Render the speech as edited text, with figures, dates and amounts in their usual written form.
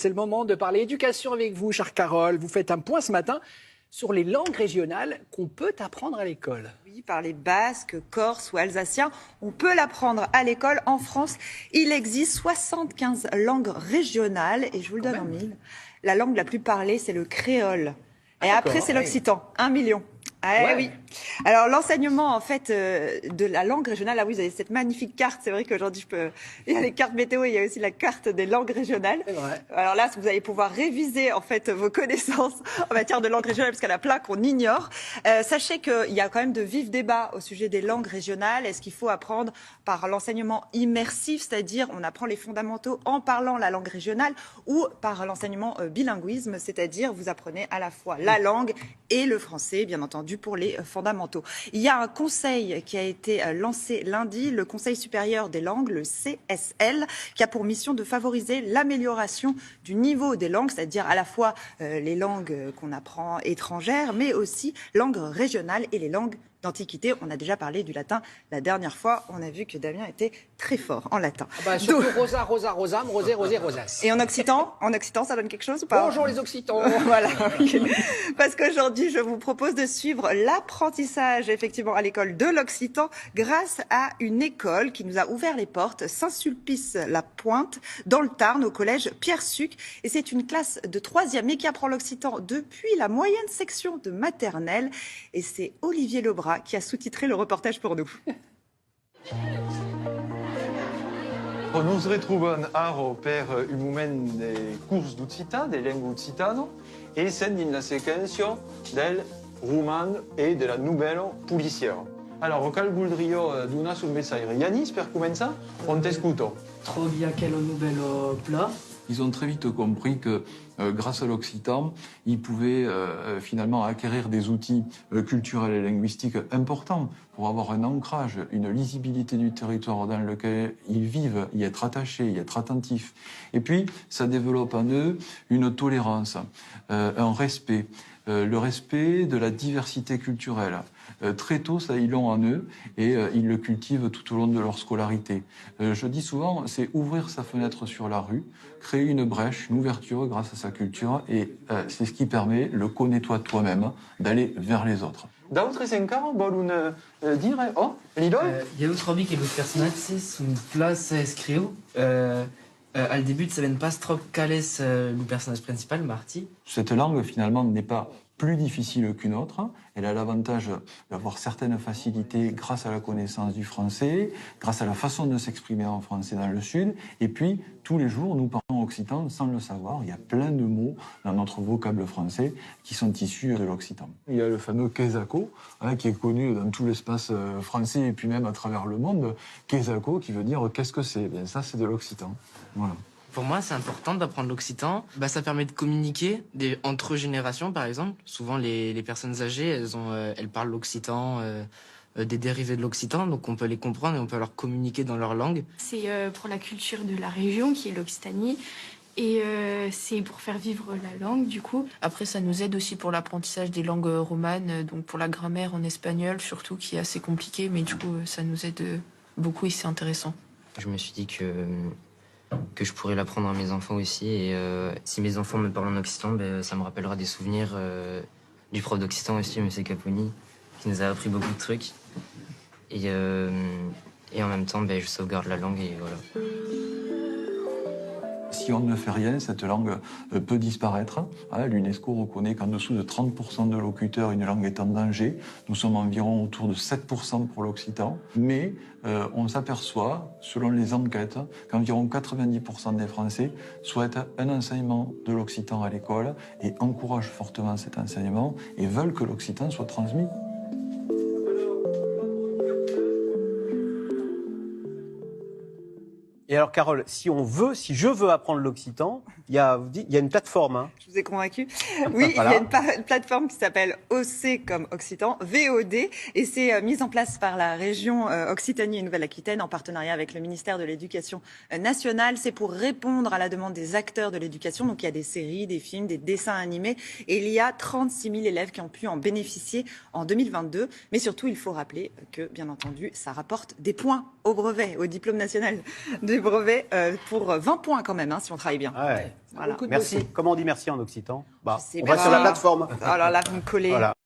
C'est le moment de parler éducation avec vous, chère Carole. Vous faites un point ce matin sur les langues régionales qu'on peut apprendre à l'école. Oui, parler basque, corse ou alsacien, on peut l'apprendre à l'école. En France, il existe 75 langues régionales et je vous le donne en mille. La langue la plus parlée, c'est le créole. Et après, c'est l'occitan, 1 million. Oui. Alors l'enseignement en fait de la langue régionale, là vous avez cette magnifique carte, c'est vrai qu'aujourd'hui il y a les cartes météo, il y a aussi la carte des langues régionales. C'est vrai. Alors là vous allez pouvoir réviser en fait vos connaissances en matière de langue régionale parce qu'il y en a plein qu'on ignore. Sachez qu'il y a quand même de vifs débats au sujet des langues régionales. Est-ce qu'il faut apprendre par l'enseignement immersif, c'est-à-dire on apprend les fondamentaux en parlant la langue régionale, ou par l'enseignement bilinguisme, c'est-à-dire vous apprenez à la fois la langue et le français, bien entendu, pour les fondamentaux. Il y a un conseil qui a été lancé lundi, le Conseil supérieur des langues, le CSL, qui a pour mission de favoriser l'amélioration du niveau des langues, c'est-à-dire à la fois les langues qu'on apprend étrangères, mais aussi langues régionales et les langues d'Antiquité. On a déjà parlé du latin la dernière fois. On a vu que Damien était très fort en latin. Surtout rosa, rosa, rosam, rosé, rosé, rosas. Et en occitan, ça donne quelque chose ou pas? Bonjour les occitans. Voilà. Parce qu'aujourd'hui, je vous propose de suivre l'apprentissage effectivement à l'école de l'occitan grâce à une école qui nous a ouvert les portes, Saint-Sulpice-la-Pointe, dans le Tarn, au collège Pierre-Suc. Et c'est une classe de 3e et qui apprend l'occitan depuis la moyenne section de maternelle. Et c'est Olivier Lebras qui a sous-titré le reportage pour nous. Nos retrouvons aro per un moment des cours d'Occità, des langues occitano, et c'est dans la séquence del roman et de la nouvelle policière. Alors, quel voudrio donar sul messaggio? Yanis, per commencer, on t'écoute. Trovi aquel nouvel plat. Ils ont très vite compris que grâce à l'occitan, ils pouvaient finalement acquérir des outils culturels et linguistiques importants pour avoir un ancrage, une lisibilité du territoire dans lequel ils vivent, y être attachés, y être attentifs. Et puis, ça développe en eux une tolérance, un respect, le respect de la diversité culturelle. Très tôt, ça, ils l'ont en eux et ils le cultivent tout au long de leur scolarité. Je dis souvent, c'est ouvrir sa fenêtre sur la rue, créer une brèche, une ouverture grâce à sa culture et c'est ce qui permet, le connais-toi toi-même, d'aller vers les autres. D'autres encara volen dire, oh, Lidl? Il y a autre que los personatges sont place escriu. Al début, ça vient pas trop cales le personnage principal, Marty. Cette langue, finalement, n'est pas plus difficile qu'une autre. Elle a l'avantage d'avoir certaines facilités grâce à la connaissance du français, grâce à la façon de s'exprimer en français dans le Sud. Et puis, tous les jours, nous parlons occitan sans le savoir. Il y a plein de mots dans notre vocable français qui sont issus de l'occitan. Il y a le fameux quesaco, qui est connu dans tout l'espace français et puis même à travers le monde. Quesaco, qui veut dire qu'est-ce que c'est? Bien, ça, c'est de l'occitan. Voilà. Pour moi, c'est important d'apprendre l'occitan. Ça permet de communiquer entre générations, par exemple. Souvent, les personnes âgées, elles parlent l'occitan, des dérivés de l'occitan, donc on peut les comprendre et on peut leur communiquer dans leur langue. C'est pour la culture de la région, qui est l'Occitanie. Et c'est pour faire vivre la langue, du coup. Après, ça nous aide aussi pour l'apprentissage des langues romanes, donc pour la grammaire en espagnol, surtout, qui est assez compliqué, mais du coup, ça nous aide beaucoup et c'est intéressant. Je me suis dit que je pourrais l'apprendre à mes enfants aussi. Et si mes enfants me parlent en occitan, ça me rappellera des souvenirs du prof d'occitan aussi, M. Caponi, qui nous a appris beaucoup de trucs. Et en même temps, je sauvegarde la langue et voilà. Si on ne fait rien, cette langue peut disparaître. L'UNESCO reconnaît qu'en dessous de 30% de locuteurs, une langue est en danger. Nous sommes environ autour de 7% pour l'occitan. Mais on s'aperçoit, selon les enquêtes, qu'environ 90% des Français souhaitent un enseignement de l'occitan à l'école et encouragent fortement cet enseignement et veulent que l'occitan soit transmis. Et alors, Carole, si je veux apprendre l'occitan, il y a une plateforme. Hein. Je vous ai convaincu. Oui, voilà. Il y a une plateforme qui s'appelle OC comme Occitan, VOD, et c'est mise en place par la région Occitanie et Nouvelle-Aquitaine en partenariat avec le ministère de l'Éducation nationale. C'est pour répondre à la demande des acteurs de l'éducation. Donc, il y a des séries, des films, des dessins animés, et il y a 36 000 élèves qui ont pu en bénéficier en 2022. Mais surtout, il faut rappeler que, bien entendu, ça rapporte des points au brevet, au diplôme national de brevet pour 20 points quand même, hein, si on travaille bien. Ouais. Voilà. Beaucoup de Merci. dossiers. Comment on dit merci en occitan? Je sais On va pas. sur la plateforme. Alors là, vous me collez. Voilà.